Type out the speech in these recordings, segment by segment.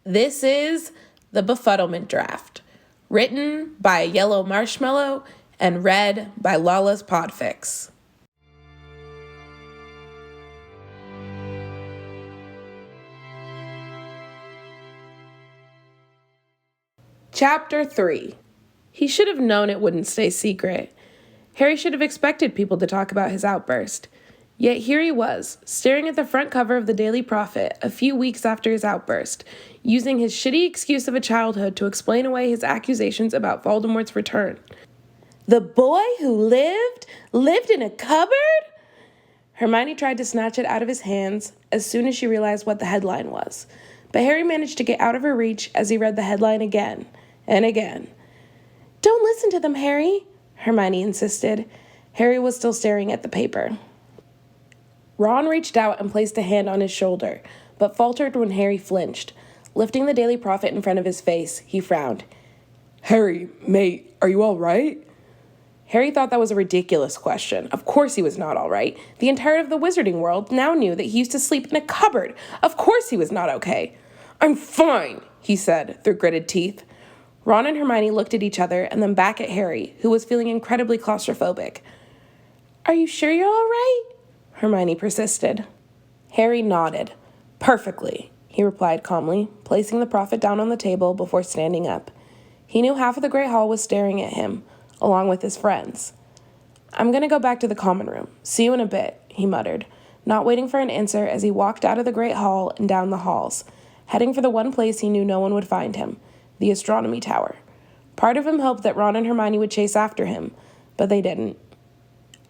This is the Befuddlement Draught, written by Yellowmarshmallow and read by Lalaspodfics. Chapter 3. He should have known it wouldn't stay secret. Harry should have expected people to talk about his outburst. Yet here he was, staring at the front cover of the Daily Prophet a few weeks after his outburst, using his shitty excuse of a childhood to explain away his accusations about Voldemort's return. The boy who lived in a cupboard? Hermione tried to snatch it out of his hands as soon as she realized what the headline was, but Harry managed to get out of her reach as he read the headline again and again. Don't listen to them, Harry, Hermione insisted. Harry was still staring at the paper. Ron reached out and placed a hand on his shoulder, but faltered when Harry flinched. Lifting the Daily Prophet in front of his face, he frowned. Harry, mate, are you all right? Harry thought that was a ridiculous question. Of course he was not all right. The entirety of the wizarding world now knew that he used to sleep in a cupboard. Of course he was not okay. I'm fine, he said through gritted teeth. Ron and Hermione looked at each other and then back at Harry, who was feeling incredibly claustrophobic. Are you sure you're all right? Hermione persisted. Harry nodded. Perfectly, he replied calmly, placing the prophet down on the table before standing up. He knew half of the Great Hall was staring at him, along with his friends. I'm going to go back to the common room. See you in a bit, he muttered, not waiting for an answer as he walked out of the Great Hall and down the halls, heading for the one place he knew no one would find him, the astronomy tower. Part of him hoped that Ron and Hermione would chase after him, but they didn't.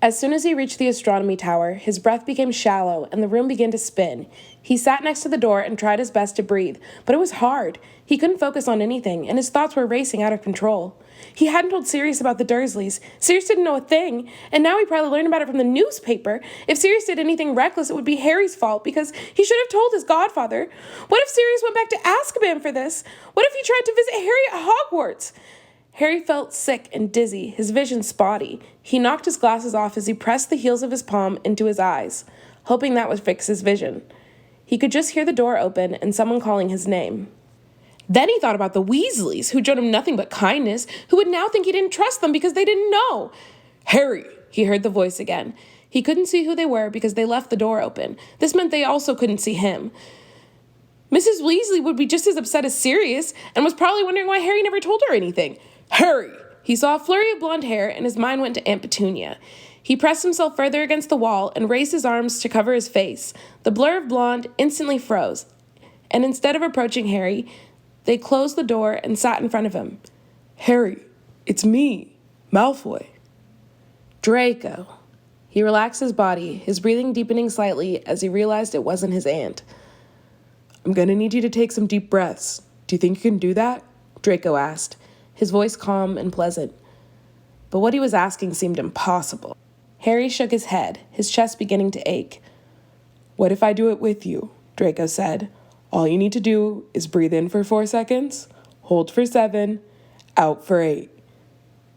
As soon as he reached the astronomy tower, his breath became shallow and the room began to spin. He sat next to the door and tried his best to breathe, but it was hard. He couldn't focus on anything, and his thoughts were racing out of control. He hadn't told Sirius about the Dursleys. Sirius didn't know a thing, and now he probably learned about it from the newspaper. If Sirius did anything reckless, it would be Harry's fault, because he should have told his godfather. What if Sirius went back to Azkaban for this? What if he tried to visit Harry at Hogwarts? Harry felt sick and dizzy, his vision spotty. He knocked his glasses off as he pressed the heels of his palm into his eyes, hoping that would fix his vision. He could just hear the door open and someone calling his name. Then he thought about the Weasleys, who showed him nothing but kindness, who would now think he didn't trust them because they didn't know. Harry, he heard the voice again. He couldn't see who they were because they left the door open. This meant they also couldn't see him. Mrs. Weasley would be just as upset as Sirius and was probably wondering why Harry never told her anything. Harry! He saw a flurry of blonde hair, and his mind went to Aunt Petunia. He pressed himself further against the wall and raised his arms to cover his face. The blur of blonde instantly froze, and instead of approaching Harry, they closed the door and sat in front of him. Harry, it's me, Malfoy. Draco. He relaxed his body, his breathing deepening slightly as he realized it wasn't his aunt. I'm gonna need you to take some deep breaths. Do you think you can do that? Draco asked, his voice calm and pleasant. But what he was asking seemed impossible. Harry shook his head, his chest beginning to ache. What if I do it with you? Draco said. All you need to do is breathe in for 4 seconds, hold for 7, out for 8.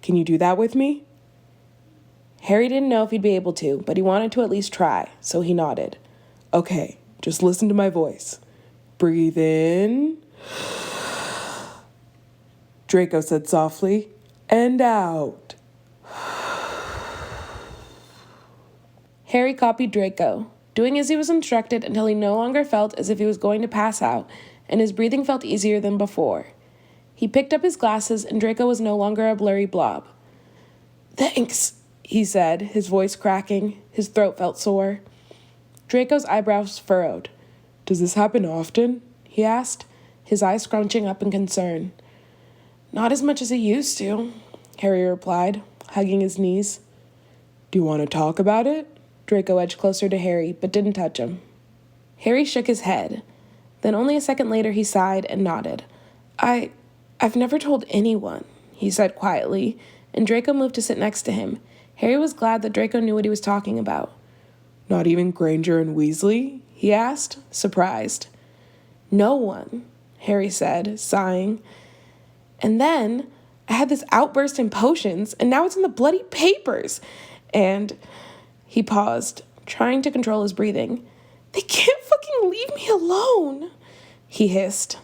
Can you do that with me? Harry didn't know if he'd be able to, but he wanted to at least try, so he nodded. Okay, just listen to my voice. Breathe in. Draco said softly, and out. Harry copied Draco, doing as he was instructed until he no longer felt as if he was going to pass out, and his breathing felt easier than before. He picked up his glasses, and Draco was no longer a blurry blob. Thanks, he said, his voice cracking. His throat felt sore. Draco's eyebrows furrowed. Does this happen often? He asked, his eyes scrunching up in concern. Not as much as it used to, Harry replied, hugging his knees. Do you want to talk about it? Draco edged closer to Harry, but didn't touch him. Harry shook his head. Then only a second later he sighed and nodded. I've never told anyone, he said quietly, and Draco moved to sit next to him. Harry was glad that Draco knew what he was talking about. Not even Granger and Weasley? He asked, surprised. No one, Harry said, sighing. And then I had this outburst in potions, and now it's in the bloody papers. And he paused, trying to control his breathing. They can't fucking leave me alone, he hissed.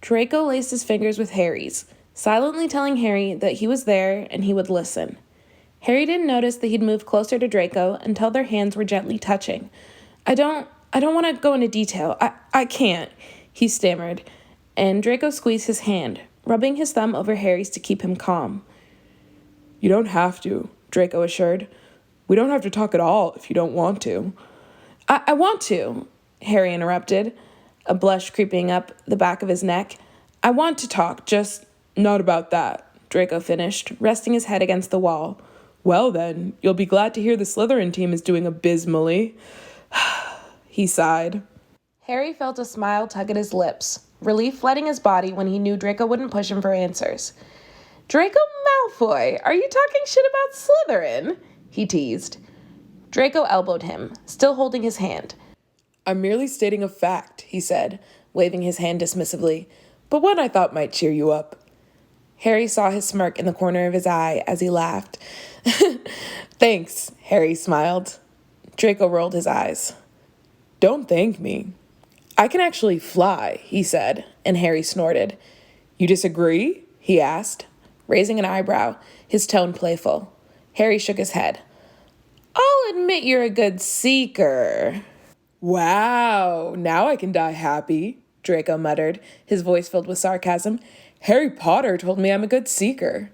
Draco laced his fingers with Harry's, silently telling Harry that he was there and he would listen. Harry didn't notice that he'd moved closer to Draco until their hands were gently touching. I don't want to go into detail. I can't, he stammered, and Draco squeezed his hand, rubbing his thumb over Harry's to keep him calm. You don't have to, Draco assured. We don't have to talk at all if you don't want to. I want to, Harry interrupted, a blush creeping up the back of his neck. I want to talk, just not about that, Draco finished, resting his head against the wall. Well then, you'll be glad to hear the Slytherin team is doing abysmally. He sighed. Harry felt a smile tug at his lips, relief flooding his body when he knew Draco wouldn't push him for answers. Draco Malfoy, are you talking shit about Slytherin? He teased. Draco elbowed him, still holding his hand. I'm merely stating a fact, he said, waving his hand dismissively, but one I thought might cheer you up. Harry saw his smirk in the corner of his eye as he laughed. Thanks, Harry smiled. Draco rolled his eyes. Don't thank me. I can actually fly, he said, and Harry snorted. You disagree? He asked, raising an eyebrow, his tone playful. Harry shook his head. I'll admit you're a good seeker. Wow, now I can die happy, Draco muttered, his voice filled with sarcasm. Harry Potter told me I'm a good seeker.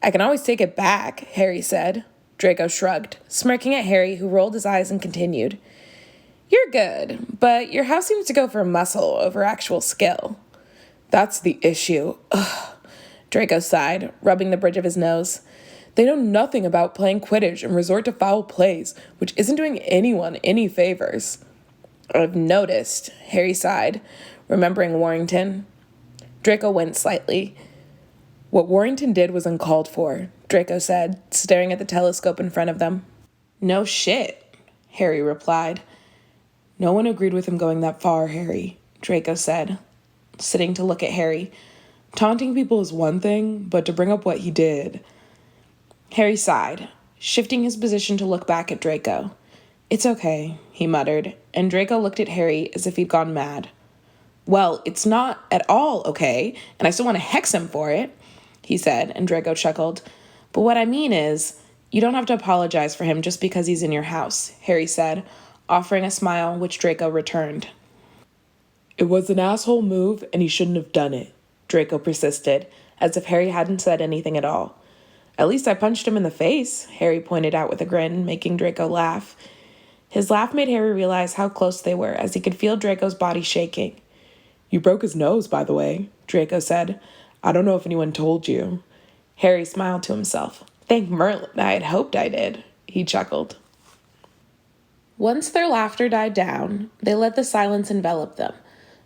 I can always take it back, Harry said. Draco shrugged, smirking at Harry, who rolled his eyes and continued. You're good, but your house seems to go for muscle over actual skill. That's the issue. Ugh, Draco sighed, rubbing the bridge of his nose. They know nothing about playing Quidditch and resort to foul plays, which isn't doing anyone any favors. I've noticed, Harry sighed, remembering Warrington. Draco winced slightly. What Warrington did was uncalled for, Draco said, staring at the telescope in front of them. No shit, Harry replied. No one agreed with him going that far, Harry, Draco said, sitting to look at Harry. Taunting people is one thing, but to bring up what he did. Harry sighed, shifting his position to look back at Draco. It's okay, he muttered, and Draco looked at Harry as if he'd gone mad. Well, it's not at all okay, and I still want to hex him for it, he said, and Draco chuckled. But what I mean is, you don't have to apologize for him just because he's in your house, Harry said, offering a smile which Draco returned. It was an asshole move, and he shouldn't have done it, Draco persisted, as if Harry hadn't said anything at all. At least I punched him in the face, Harry pointed out with a grin, making Draco laugh. His laugh made Harry realize how close they were, as he could feel Draco's body shaking. You broke his nose, by the way, Draco said. I don't know if anyone told you. Harry smiled to himself. Thank Merlin, I had hoped I did, he chuckled. Once their laughter died down, they let the silence envelop them,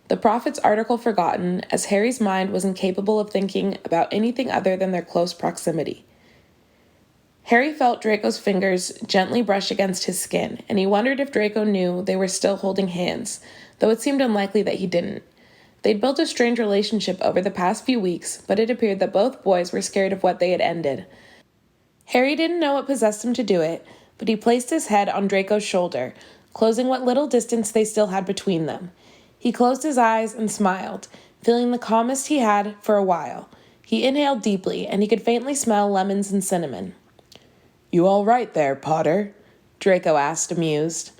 the prophet's article forgotten, as Harry's mind was incapable of thinking about anything other than their close proximity. Harry felt Draco's fingers gently brush against his skin, and he wondered if Draco knew they were still holding hands, though it seemed unlikely that he didn't. They'd built a strange relationship over the past few weeks, but it appeared that both boys were scared of what they had ended. Harry didn't know what possessed him to do it, but he placed his head on Draco's shoulder, closing what little distance they still had between them. He closed his eyes and smiled, feeling the calmest he had for a while. He inhaled deeply, and he could faintly smell lemons and cinnamon. You all right there, Potter? Draco asked, amused.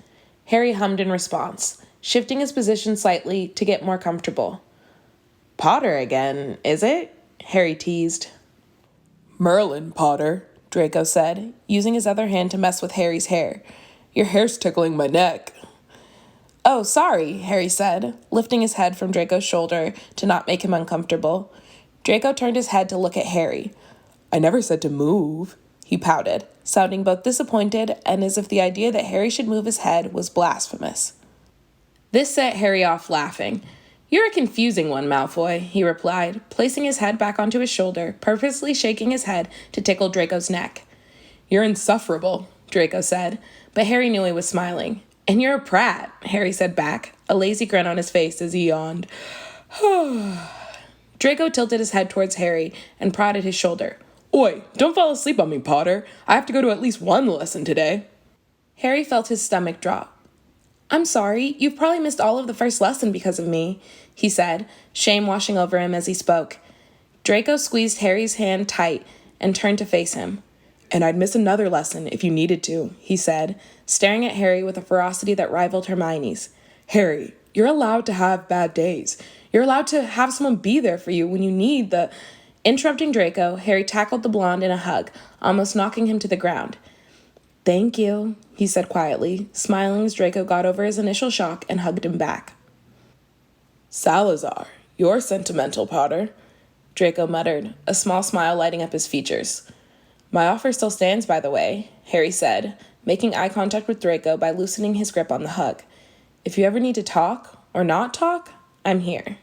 Harry hummed in response, shifting his position slightly to get more comfortable. Potter again, is it? Harry teased. Merlin, Potter, Draco said, using his other hand to mess with Harry's hair. Your hair's tickling my neck. Oh, sorry, Harry said, lifting his head from Draco's shoulder to not make him uncomfortable. Draco turned his head to look at Harry. I never said to move, he pouted, sounding both disappointed and as if the idea that Harry should move his head was blasphemous. This set Harry off laughing. You're a confusing one, Malfoy, he replied, placing his head back onto his shoulder, purposely shaking his head to tickle Draco's neck. You're insufferable, Draco said, but Harry knew he was smiling. And you're a prat, Harry said back, a lazy grin on his face as he yawned. Draco tilted his head towards Harry and prodded his shoulder. Oi, don't fall asleep on me, Potter. I have to go to at least one lesson today. Harry felt his stomach drop. I'm sorry, you've probably missed all of the first lesson because of me, he said, shame washing over him as he spoke. Draco squeezed Harry's hand tight and turned to face him. And I'd miss another lesson if you needed to, he said, staring at Harry with a ferocity that rivaled Hermione's. Harry, you're allowed to have bad days. You're allowed to have someone be there for you when you need the... Interrupting Draco, Harry tackled the blonde in a hug, almost knocking him to the ground. Thank you, he said quietly, smiling as Draco got over his initial shock and hugged him back. Salazar, you're sentimental, Potter, Draco muttered, a small smile lighting up his features. My offer still stands, by the way, Harry said, making eye contact with Draco by loosening his grip on the hug. If you ever need to talk, or not talk, I'm here.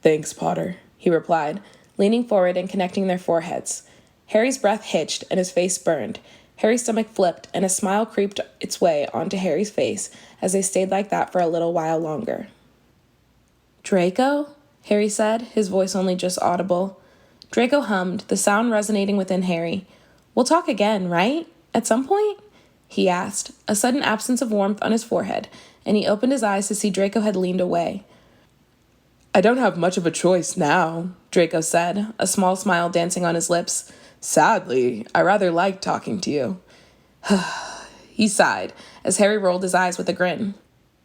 Thanks, Potter, he replied, leaning forward and connecting their foreheads. Harry's breath hitched and his face burned. Harry's stomach flipped and a smile creeped its way onto Harry's face as they stayed like that for a little while longer. Draco? Harry said, his voice only just audible. Draco hummed, the sound resonating within Harry. We'll talk again, right? At some point? He asked, a sudden absence of warmth on his forehead, and he opened his eyes to see Draco had leaned away. I don't have much of a choice now, Draco said, a small smile dancing on his lips. Sadly, I rather like talking to you. He sighed, as Harry rolled his eyes with a grin.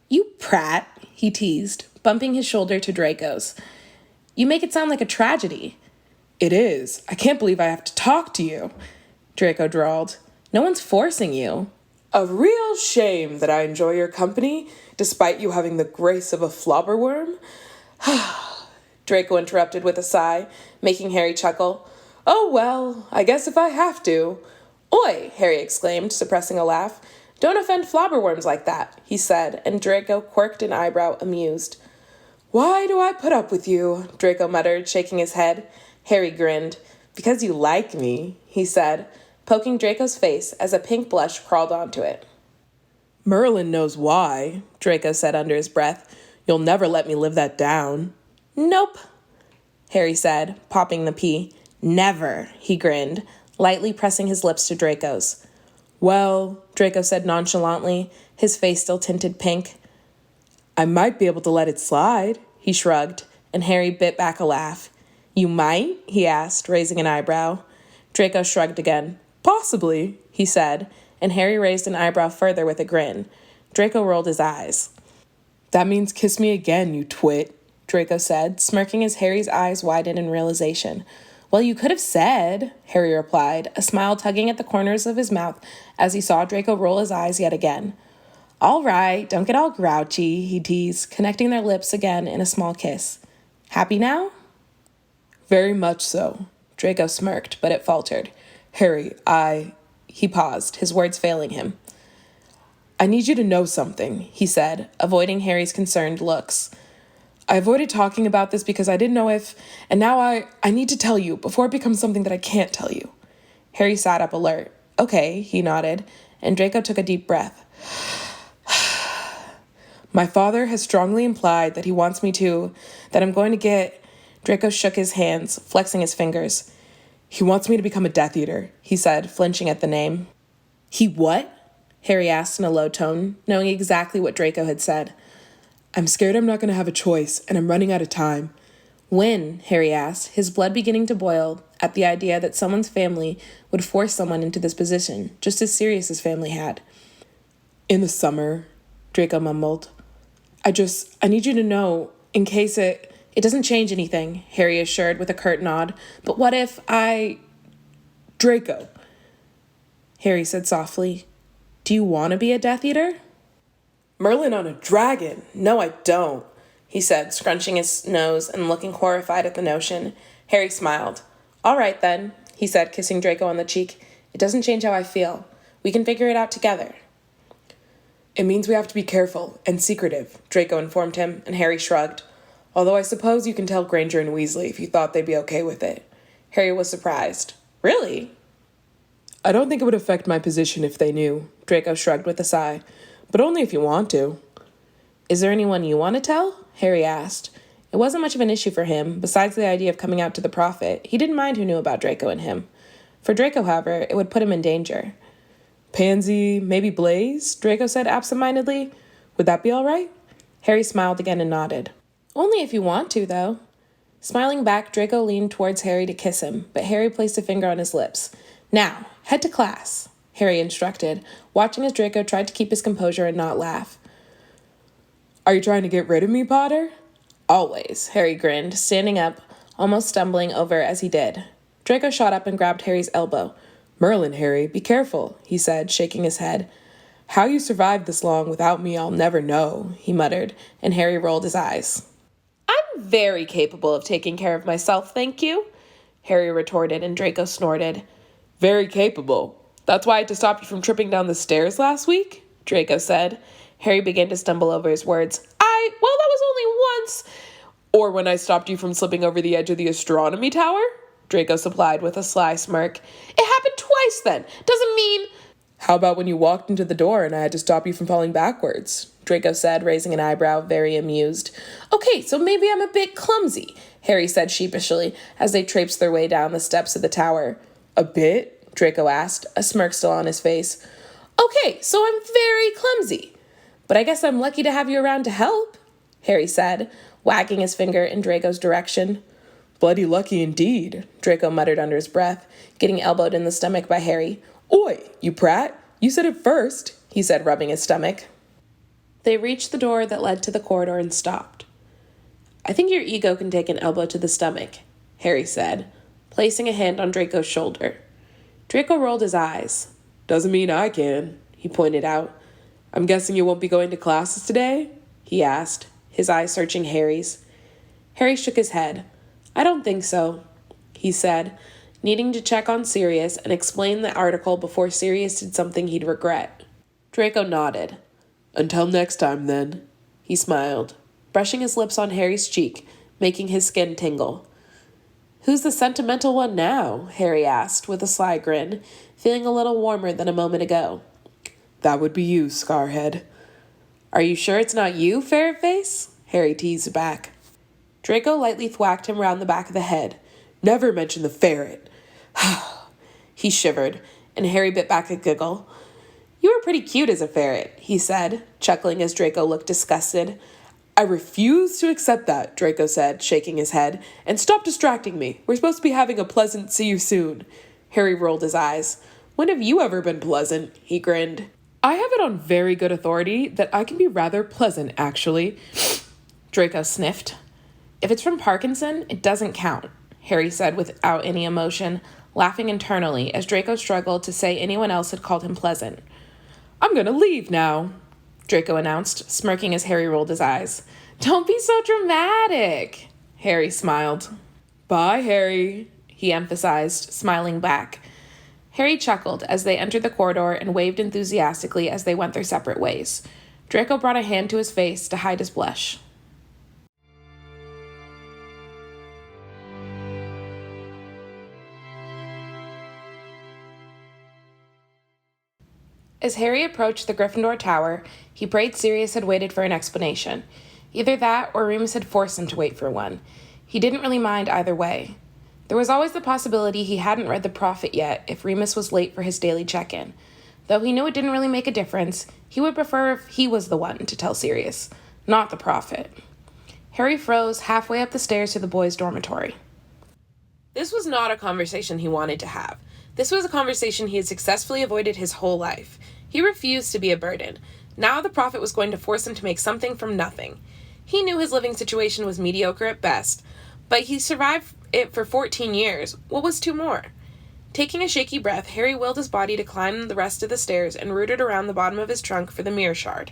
You prat, he teased, bumping his shoulder to Draco's. You make it sound like a tragedy. It is. I can't believe I have to talk to you, Draco drawled. No one's forcing you. A real shame that I enjoy your company, despite you having the grace of a flobberworm. Draco interrupted with a sigh, making Harry chuckle. Oh, well, I guess if I have to. Oi, Harry exclaimed, suppressing a laugh. Don't offend flobberworms like that, he said, and Draco quirked an eyebrow, amused. Why do I put up with you? Draco muttered, shaking his head. Harry grinned. Because you like me, he said, poking Draco's face as a pink blush crawled onto it. Merlin knows why, Draco said under his breath. You'll never let me live that down. Nope, Harry said, popping the pea. Never, he grinned, lightly pressing his lips to Draco's. Well, Draco said nonchalantly, his face still tinted pink. I might be able to let it slide, he shrugged, and Harry bit back a laugh. You might? He asked, raising an eyebrow. Draco shrugged again. Possibly, he said, and Harry raised an eyebrow further with a grin. Draco rolled his eyes. That means kiss me again, you twit, Draco said, smirking as Harry's eyes widened in realization. Well, you could have said, Harry replied, a smile tugging at the corners of his mouth as he saw Draco roll his eyes yet again. All right, don't get all grouchy, he teased, connecting their lips again in a small kiss. Happy now? Very much so. Draco smirked, but it faltered. Harry, He paused, his words failing him. I need you to know something, he said, avoiding Harry's concerned looks. I avoided talking about this because I didn't know if, and now I need to tell you before it becomes something that I can't tell you. Harry sat up alert. Okay, he nodded, and Draco took a deep breath. My father has strongly implied that he wants me to, that I'm going to get... Draco shook his hands, flexing his fingers. He wants me to become a Death Eater, he said, flinching at the name. He what? Harry asked in a low tone, knowing exactly what Draco had said. I'm scared I'm not going to have a choice, and I'm running out of time. When? Harry asked, his blood beginning to boil at the idea that someone's family would force someone into this position, just as Sirius's family had. In the summer, Draco mumbled. I need you to know, in case It doesn't change anything, Harry assured with a curt nod. But what if Draco, Harry said softly. Do you want to be a Death Eater? Merlin on a dragon? No, I don't, he said, scrunching his nose and looking horrified at the notion. Harry smiled. All right, then, he said, kissing Draco on the cheek. It doesn't change how I feel. We can figure it out together. It means we have to be careful and secretive, Draco informed him, and Harry shrugged. Although I suppose you can tell Granger and Weasley if you thought they'd be okay with it. Harry was surprised. Really? I don't think it would affect my position if they knew, Draco shrugged with a sigh. But only if you want to. Is there anyone you want to tell? Harry asked. It wasn't much of an issue for him, besides the idea of coming out to the Prophet. He didn't mind who knew about Draco and him. For Draco, however, it would put him in danger. Pansy, maybe Blaze? Draco said absentmindedly. Would that be all right? Harry smiled again and nodded. Only if you want to, though. Smiling back, Draco leaned towards Harry to kiss him, but Harry placed a finger on his lips. Now, head to class, Harry instructed, watching as Draco tried to keep his composure and not laugh. Are you trying to get rid of me, Potter? Always, Harry grinned, standing up, almost stumbling over as he did. Draco shot up and grabbed Harry's elbow. Merlin, Harry, be careful, he said, shaking his head. How you survived this long without me, I'll never know, he muttered, and Harry rolled his eyes. I'm very capable of taking care of myself, thank you, Harry retorted, and Draco snorted. Very capable. That's why I had to stop you from tripping down the stairs last week, Draco said. Harry began to stumble over his words. Well, that was only once. Or when I stopped you from slipping over the edge of the astronomy tower, Draco supplied with a sly smirk. It happened twice then. Doesn't mean... How about when you walked into the door and I had to stop you from falling backwards? Draco said, raising an eyebrow, very amused. Okay, so maybe I'm a bit clumsy, Harry said sheepishly, as they traipsed their way down the steps of the tower. A bit? Draco asked, a smirk still on his face. Okay, so I'm very clumsy. But I guess I'm lucky to have you around to help, Harry said, wagging his finger in Draco's direction. Bloody lucky indeed, Draco muttered under his breath, getting elbowed in the stomach by Harry. Oi, you prat! You said it first, he said, rubbing his stomach. They reached the door that led to the corridor and stopped. I think your ego can take an elbow to the stomach, Harry said, placing a hand on Draco's shoulder. Draco rolled his eyes. Doesn't mean I can, he pointed out. I'm guessing you won't be going to classes today? He asked, his eyes searching Harry's. Harry shook his head. I don't think so, he said, needing to check on Sirius and explain the article before Sirius did something he'd regret. Draco nodded. Until next time, then, he smiled, brushing his lips on Harry's cheek, making his skin tingle. Who's the sentimental one now? Harry asked, with a sly grin, feeling a little warmer than a moment ago. That would be you, Scarhead. Are you sure it's not you, Ferretface? Harry teased back. Draco lightly thwacked him round the back of the head. Never mention the ferret. He shivered, and Harry bit back a giggle. You were pretty cute as a ferret, he said, chuckling as Draco looked disgusted. I refuse to accept that, Draco said, shaking his head. And stop distracting me. We're supposed to be having a pleasant see you soon. Harry rolled his eyes. When have you ever been pleasant? He grinned. I have it on very good authority that I can be rather pleasant, actually. Draco sniffed. If it's from Parkinson, it doesn't count, Harry said without any emotion, laughing internally as Draco struggled to say anyone else had called him pleasant. I'm gonna leave now, Draco announced, smirking as Harry rolled his eyes. Don't be so dramatic, Harry smiled. Bye, Harry, he emphasized, smiling back. Harry chuckled as they entered the corridor and waved enthusiastically as they went their separate ways. Draco brought a hand to his face to hide his blush. As Harry approached the Gryffindor Tower, he prayed Sirius had waited for an explanation. Either that or Remus had forced him to wait for one. He didn't really mind either way. There was always the possibility he hadn't read the Prophet yet if Remus was late for his daily check-in. Though he knew it didn't really make a difference, he would prefer if he was the one to tell Sirius, not the Prophet. Harry froze halfway up the stairs to the boys' dormitory. This was not a conversation he wanted to have. This was a conversation he had successfully avoided his whole life. He refused to be a burden. Now the Prophet was going to force him to make something from nothing. He knew his living situation was mediocre at best, but he survived it for 14 years. What was two more? Taking a shaky breath, Harry willed his body to climb the rest of the stairs and rooted around the bottom of his trunk for the mirror shard.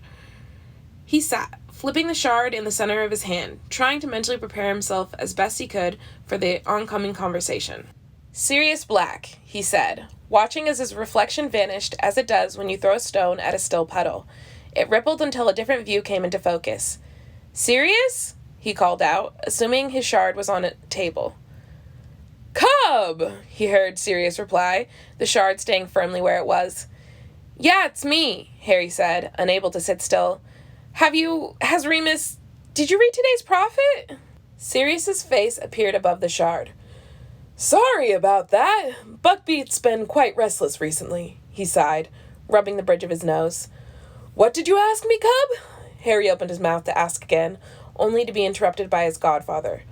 He sat, flipping the shard in the center of his hand, trying to mentally prepare himself as best he could for the oncoming conversation. Sirius Black, he said, watching as his reflection vanished as it does when you throw a stone at a still puddle. It rippled until a different view came into focus. Sirius? He called out, assuming his shard was on a table. Cub! He heard Sirius reply, the shard staying firmly where it was. Yeah, it's me, Harry said, unable to sit still. Has Remus... Did you read today's Prophet? Sirius's face appeared above the shard. Sorry about that. Buckbeak's been quite restless recently, he sighed, rubbing the bridge of his nose. What did you ask me, Cub? Harry opened his mouth to ask again, only to be interrupted by his godfather.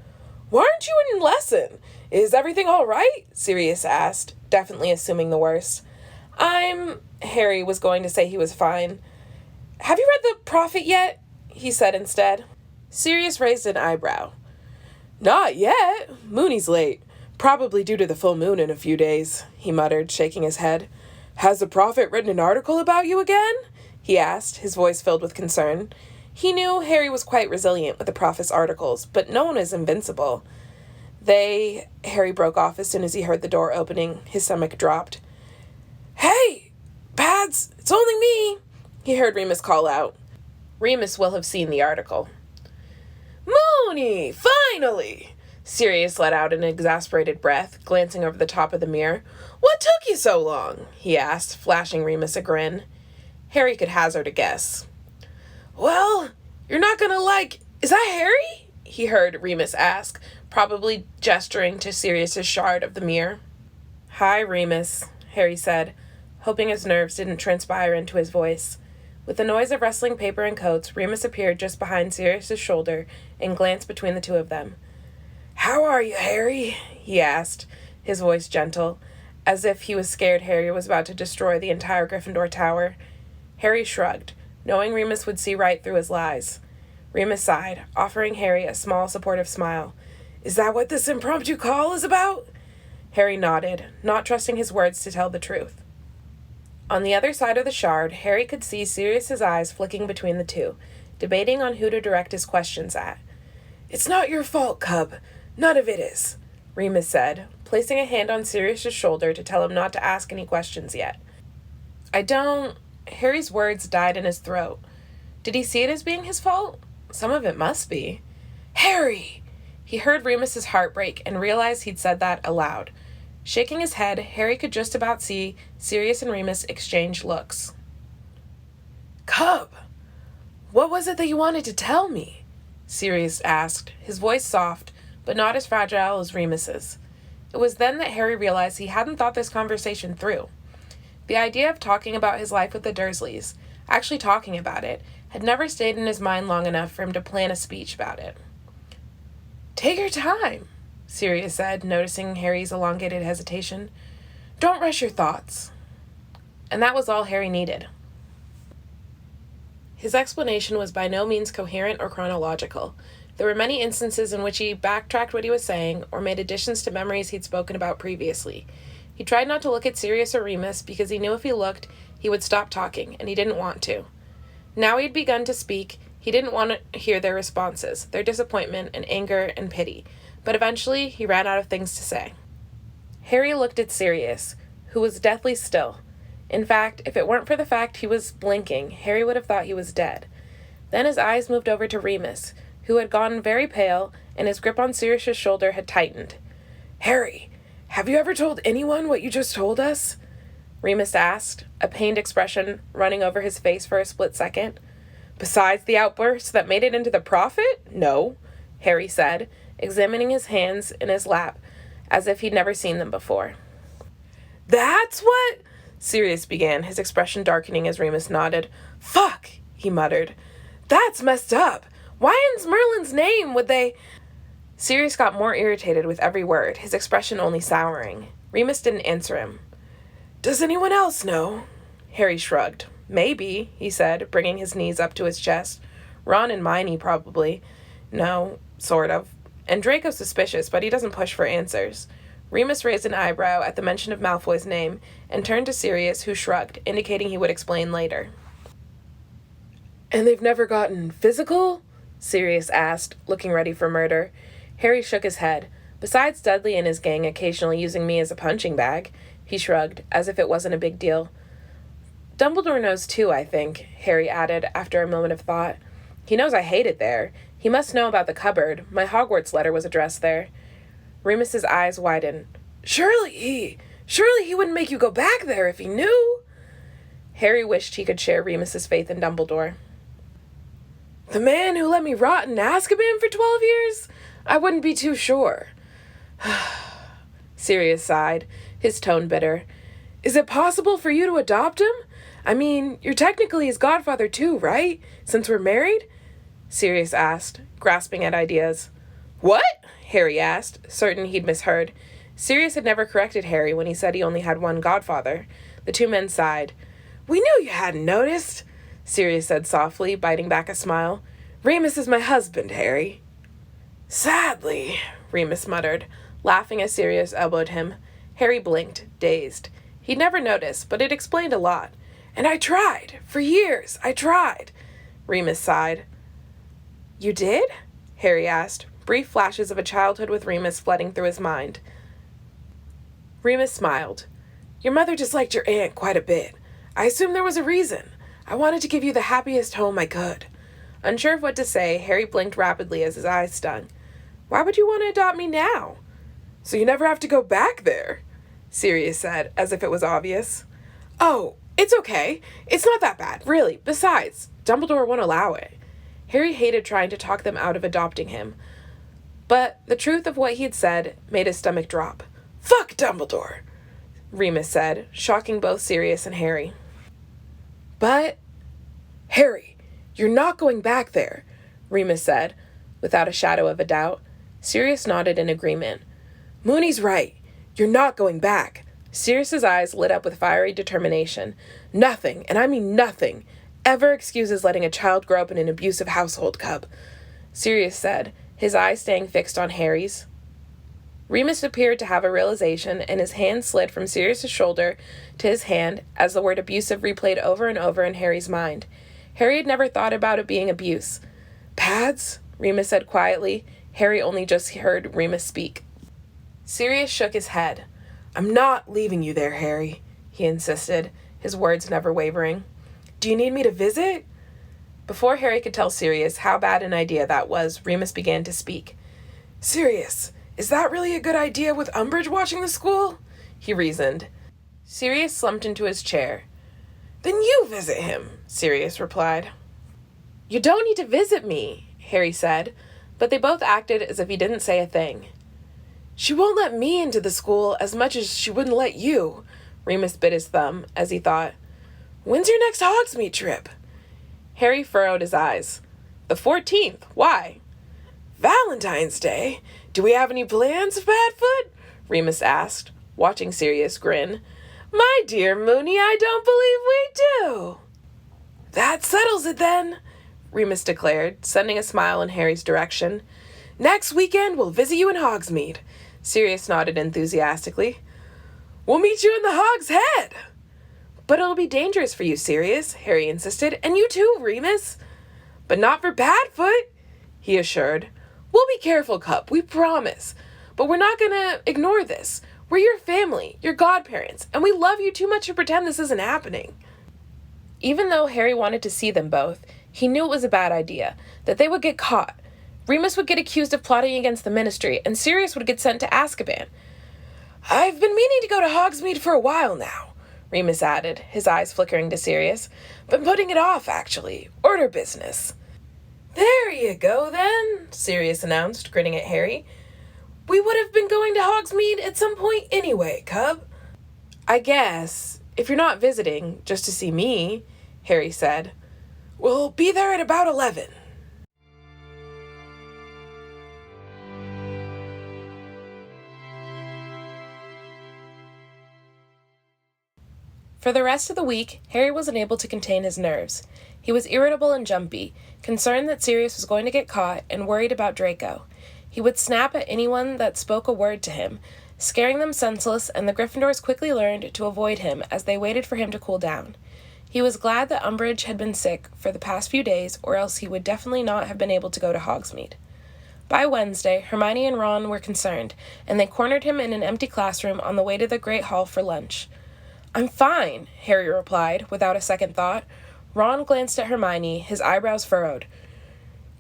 Why aren't you in lesson? Is everything all right? Sirius asked, definitely assuming the worst. Harry was going to say he was fine. Have you read The Prophet yet? He said instead. Sirius raised an eyebrow. Not yet. Mooney's late. Probably due to the full moon in a few days, he muttered, shaking his head. Has the Prophet written an article about you again? He asked, his voice filled with concern. He knew Harry was quite resilient with the Prophet's articles, but no one is invincible. Harry broke off as soon as he heard the door opening. His stomach dropped. Hey, Pads, it's only me, he heard Remus call out. Remus will have seen the article. Mooney, finally! Sirius let out an exasperated breath, glancing over the top of the mirror. What took you so long? He asked, flashing Remus a grin. Harry could hazard a guess. Well, you're not gonna is that Harry? He heard Remus ask, probably gesturing to Sirius's shard of the mirror. Hi, Remus, Harry said, hoping his nerves didn't transpire into his voice. With the noise of rustling paper and coats, Remus appeared just behind Sirius's shoulder and glanced between the two of them. How are you, Harry? He asked, his voice gentle, as if he was scared Harry was about to destroy the entire Gryffindor tower. Harry shrugged, knowing Remus would see right through his lies. Remus sighed, offering Harry a small, supportive smile. Is that what this impromptu call is about? Harry nodded, not trusting his words to tell the truth. On the other side of the shard, Harry could see Sirius's eyes flicking between the two, debating on who to direct his questions at. It's not your fault, Cub. None of it is, Remus said, placing a hand on Sirius's shoulder to tell him not to ask any questions yet. Harry's words died in his throat. Did he see it as being his fault? Some of it must be. Harry! He heard Remus's heart break and realized he'd said that aloud. Shaking his head, Harry could just about see Sirius and Remus exchange looks. Cub! What was it that you wanted to tell me? Sirius asked, his voice soft, but not as fragile as Remus's. It was then that Harry realized he hadn't thought this conversation through. The idea of talking about his life with the Dursleys, actually talking about it, had never stayed in his mind long enough for him to plan a speech about it. Take your time, Sirius said, noticing Harry's elongated hesitation. Don't rush your thoughts. And that was all Harry needed. His explanation was by no means coherent or chronological. There were many instances in which he backtracked what he was saying or made additions to memories he'd spoken about previously. He tried not to look at Sirius or Remus because he knew if he looked, he would stop talking, and he didn't want to. Now he had begun to speak, he didn't want to hear their responses, their disappointment and anger and pity, but eventually he ran out of things to say. Harry looked at Sirius, who was deathly still. In fact, if it weren't for the fact he was blinking, Harry would have thought he was dead. Then his eyes moved over to Remus, who had gone very pale, and his grip on Sirius's shoulder had tightened. Harry, have you ever told anyone what you just told us? Remus asked, a pained expression running over his face for a split second. Besides the outburst that made it into the Prophet? No, Harry said, examining his hands in his lap, as if he'd never seen them before. That's what? Sirius began, his expression darkening as Remus nodded. Fuck, he muttered. That's messed up. Why in Merlin's name would they... Sirius got more irritated with every word, his expression only souring. Remus didn't answer him. Does anyone else know? Harry shrugged. Maybe, he said, bringing his knees up to his chest. Ron and Hermione, probably. No, sort of. And Draco's suspicious, but he doesn't push for answers. Remus raised an eyebrow at the mention of Malfoy's name and turned to Sirius, who shrugged, indicating he would explain later. And they've never gotten physical? Sirius asked, looking ready for murder. Harry shook his head. Besides Dudley and his gang occasionally using me as a punching bag, he shrugged, as if it wasn't a big deal. Dumbledore knows too, I think, Harry added after a moment of thought. He knows I hate it there. He must know about the cupboard. My Hogwarts letter was addressed there. Remus's eyes widened. Surely he wouldn't make you go back there if he knew. Harry wished he could share Remus's faith in Dumbledore. The man who let me rot in Azkaban for 12 years? I wouldn't be too sure. Sirius sighed, his tone bitter. Is it possible for you to adopt him? I mean, you're technically his godfather too, right? Since we're married? Sirius asked, grasping at ideas. What? Harry asked, certain he'd misheard. Sirius had never corrected Harry when he said he only had one godfather. The two men sighed. We knew you hadn't noticed, Sirius said softly, biting back a smile. Remus is my husband, Harry. Sadly, Remus muttered, laughing as Sirius elbowed him. Harry blinked, dazed. He'd never noticed, but it explained a lot. And I tried. For years, I tried. Remus sighed. You did? Harry asked, brief flashes of a childhood with Remus flooding through his mind. Remus smiled. Your mother disliked your aunt quite a bit. I assumed there was a reason. I wanted to give you the happiest home I could. Unsure of what to say, Harry blinked rapidly as his eyes stung. Why would you want to adopt me now? So you never have to go back there, Sirius said, as if it was obvious. Oh, it's okay. It's not that bad, really. Besides, Dumbledore won't allow it. Harry hated trying to talk them out of adopting him, but the truth of what he had said made his stomach drop. Fuck Dumbledore, Remus said, shocking both Sirius and Harry. But, Harry, you're not going back there, Remus said, without a shadow of a doubt. Sirius nodded in agreement. Mooney's right. You're not going back. Sirius's eyes lit up with fiery determination. Nothing, and I mean nothing, ever excuses letting a child grow up in an abusive household, Cub, Sirius said, his eyes staying fixed on Harry's. Remus appeared to have a realization, and his hand slid from Sirius's shoulder to his hand as the word abusive replayed over and over in Harry's mind. Harry had never thought about it being abuse. Pads? Remus said quietly. Harry only just heard Remus speak. Sirius shook his head. I'm not leaving you there, Harry, he insisted, his words never wavering. Do you need me to visit? Before Harry could tell Sirius how bad an idea that was, Remus began to speak. Sirius, is that really a good idea with Umbridge watching the school? He reasoned. Sirius slumped into his chair. Then you visit him, Sirius replied. You don't need to visit me, Harry said, but they both acted as if he didn't say a thing. She won't let me into the school as much as she wouldn't let you, Remus bit his thumb as he thought. When's your next Hogsmeade trip? Harry furrowed his eyes. The 14th. Why? Valentine's Day. Do we have any plans, Padfoot? Remus asked, watching Sirius grin. My dear Moony, I don't believe we do. That settles it then, Remus declared, sending a smile in Harry's direction. Next weekend we'll visit you in Hogsmeade. Sirius nodded enthusiastically. We'll meet you in the Hog's Head. But it'll be dangerous for you, Sirius, Harry insisted, and you too, Remus. But not for Padfoot, he assured. We'll be careful, Cup, we promise. But we're not going to ignore this. We're your family, your godparents, and we love you too much to pretend this isn't happening. Even though Harry wanted to see them both, he knew it was a bad idea, that they would get caught. Remus would get accused of plotting against the Ministry, and Sirius would get sent to Azkaban. I've been meaning to go to Hogsmeade for a while now, Remus added, his eyes flickering to Sirius. Been putting it off, actually. Order business. There you go, then, Sirius announced, grinning at Harry. We would have been going to Hogsmeade at some point anyway, Cub. I guess, if you're not visiting, just to see me, Harry said. We'll be there at about 11. For the rest of the week, Harry wasn't able to contain his nerves. He was irritable and jumpy, concerned that Sirius was going to get caught, and worried about Draco. He would snap at anyone that spoke a word to him, scaring them senseless, and the Gryffindors quickly learned to avoid him as they waited for him to cool down. He was glad that Umbridge had been sick for the past few days, or else he would definitely not have been able to go to Hogsmeade. By Wednesday, Hermione and Ron were concerned, and they cornered him in an empty classroom on the way to the Great Hall for lunch. I'm fine, Harry replied, without a second thought. Ron glanced at Hermione, his eyebrows furrowed.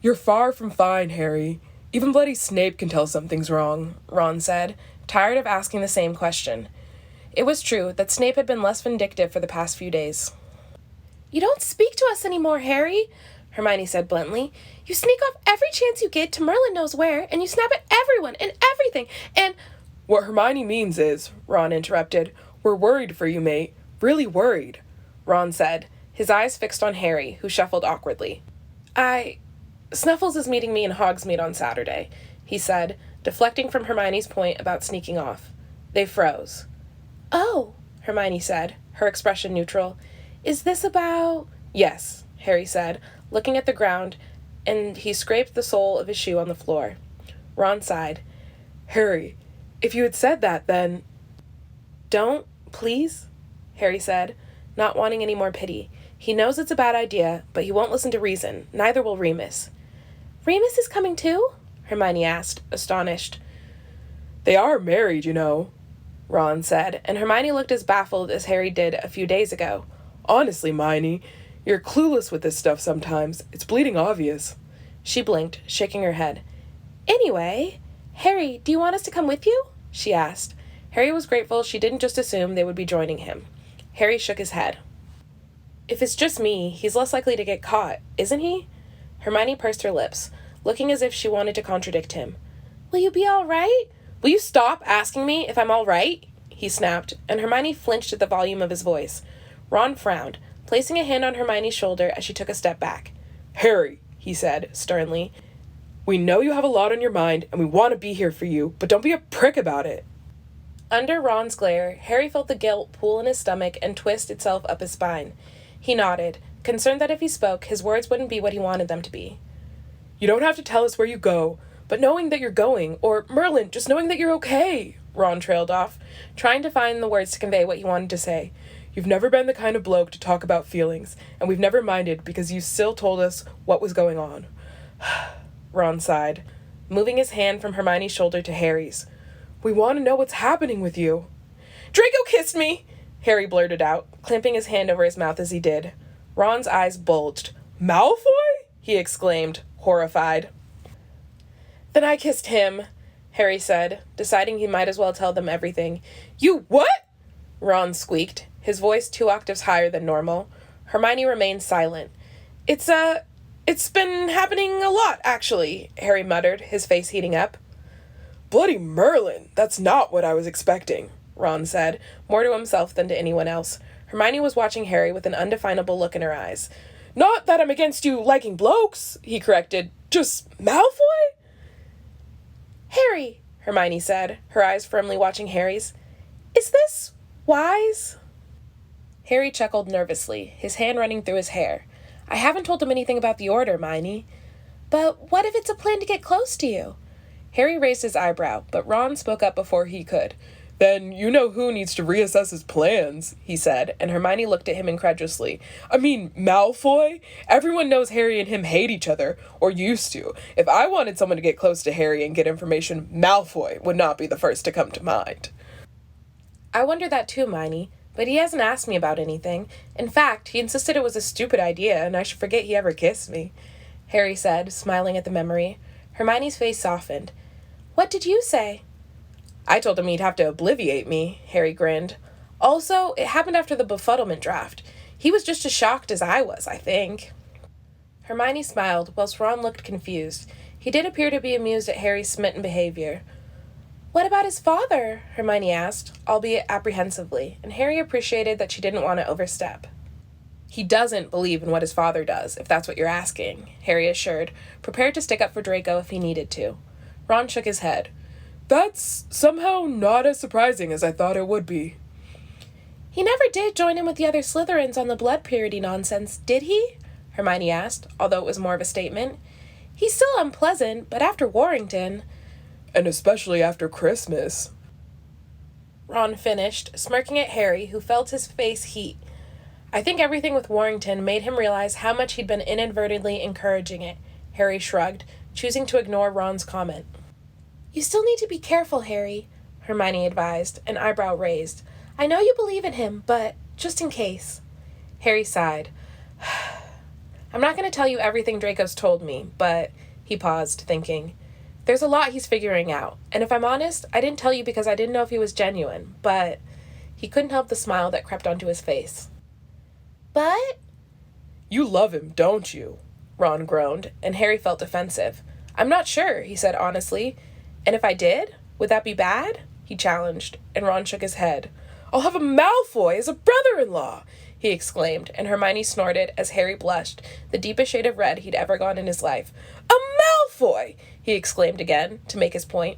You're far from fine, Harry. Even bloody Snape can tell something's wrong, Ron said, tired of asking the same question. It was true that Snape had been less vindictive for the past few days. You don't speak to us anymore, Harry, Hermione said bluntly. You sneak off every chance you get to Merlin knows where, and you snap at everyone and everything, and... What Hermione means is, Ron interrupted, We're worried for you, mate. Really worried, Ron said, his eyes fixed on Harry, who shuffled awkwardly. Snuffles is meeting me in Hogsmeade on Saturday, he said, deflecting from Hermione's point about sneaking off. They froze. Oh, Hermione said, her expression neutral. Is this about... Yes, Harry said, looking at the ground, and he scraped the sole of his shoe on the floor. Ron sighed. Harry, if you had said that, then... Don't, please, Harry said, not wanting any more pity. He knows it's a bad idea, but he won't listen to reason. Neither will Remus. Remus is coming too? Hermione asked, astonished. They are married, you know, Ron said, and Hermione looked as baffled as Harry did a few days ago. Honestly, Hermione, you're clueless with this stuff sometimes. It's bleeding obvious. She blinked, shaking her head. Anyway, Harry, do you want us to come with you? She asked. Harry was grateful she didn't just assume they would be joining him. Harry shook his head. If it's just me, he's less likely to get caught, isn't he? Hermione pursed her lips, looking as if she wanted to contradict him. Will you be all right? Will you stop asking me if I'm all right? He snapped, and Hermione flinched at the volume of his voice. Ron frowned, placing a hand on Hermione's shoulder as she took a step back. Harry, he said, sternly, we know you have a lot on your mind, and we want to be here for you, but don't be a prick about it. Under Ron's glare, Harry felt the guilt pool in his stomach and twist itself up his spine. He nodded, concerned that if he spoke, his words wouldn't be what he wanted them to be. You don't have to tell us where you go, but knowing that you're going, or Merlin, just knowing that you're okay, Ron trailed off, trying to find the words to convey what he wanted to say. You've never been the kind of bloke to talk about feelings, and we've never minded because you still told us what was going on. Ron sighed, moving his hand from Hermione's shoulder to Harry's. We want to know what's happening with you. Draco kissed me, Harry blurted out, clamping his hand over his mouth as he did. Ron's eyes bulged. Malfoy? He exclaimed, horrified. Then I kissed him, Harry said, deciding he might as well tell them everything. You what? Ron squeaked, his voice 2 octaves higher than normal. Hermione remained silent. It's been happening a lot, actually, Harry muttered, his face heating up. Bloody Merlin, that's not what I was expecting, Ron said, more to himself than to anyone else. Hermione was watching Harry with an undefinable look in her eyes. Not that I'm against you liking blokes, he corrected. Just Malfoy? Harry, Hermione said, her eyes firmly watching Harry's. Is this wise? Harry chuckled nervously, his hand running through his hair. I haven't told him anything about the order, Hermione. But what if it's a plan to get close to you? Harry raised his eyebrow, but Ron spoke up before he could. Then you know who needs to reassess his plans, he said, and Hermione looked at him incredulously. I mean, Malfoy? Everyone knows Harry and him hate each other, or used to. If I wanted someone to get close to Harry and get information, Malfoy would not be the first to come to mind. I wonder that too, Hermione, but he hasn't asked me about anything. In fact, he insisted it was a stupid idea and I should forget he ever kissed me, Harry said, smiling at the memory. Hermione's face softened. What did you say? I told him he'd have to obliviate me, Harry grinned. Also, it happened after the Befuddlement Draught. He was just as shocked as I was, I think. Hermione smiled, whilst Ron looked confused. He did appear to be amused at Harry's smitten behavior. What about his father? Hermione asked, albeit apprehensively, and Harry appreciated that she didn't want to overstep. He doesn't believe in what his father does, if that's what you're asking, Harry assured, prepared to stick up for Draco if he needed to. Ron shook his head. That's somehow not as surprising as I thought it would be. He never did join in with the other Slytherins on the blood purity nonsense, did he? Hermione asked, although it was more of a statement. He's still unpleasant, but after Warrington... And especially after Christmas. Ron finished, smirking at Harry, who felt his face heat. I think everything with Warrington made him realize how much he'd been inadvertently encouraging it, Harry shrugged, choosing to ignore Ron's comment. You still need to be careful, Harry, Hermione advised, an eyebrow raised. I know you believe in him, but just in case. Harry sighed. I'm not going to tell you everything Draco's told me, but... He paused, thinking. There's a lot he's figuring out, and if I'm honest, I didn't tell you because I didn't know if he was genuine, but... He couldn't help the smile that crept onto his face. But? You love him, don't you? Ron groaned, and Harry felt defensive. I'm not sure, he said honestly. And if I did, would that be bad? He challenged, and Ron shook his head. I'll have a Malfoy as a brother-in-law, he exclaimed, and Hermione snorted as Harry blushed, the deepest shade of red he'd ever gone in his life. A Malfoy! He exclaimed again, to make his point.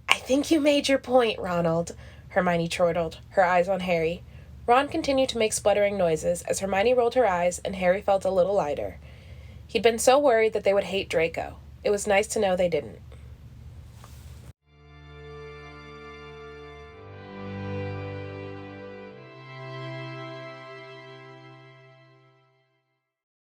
I think you made your point, Ronald, Hermione chortled, her eyes on Harry. Ron continued to make spluttering noises as Hermione rolled her eyes and Harry felt a little lighter. He'd been so worried that they would hate Draco. It was nice to know they didn't.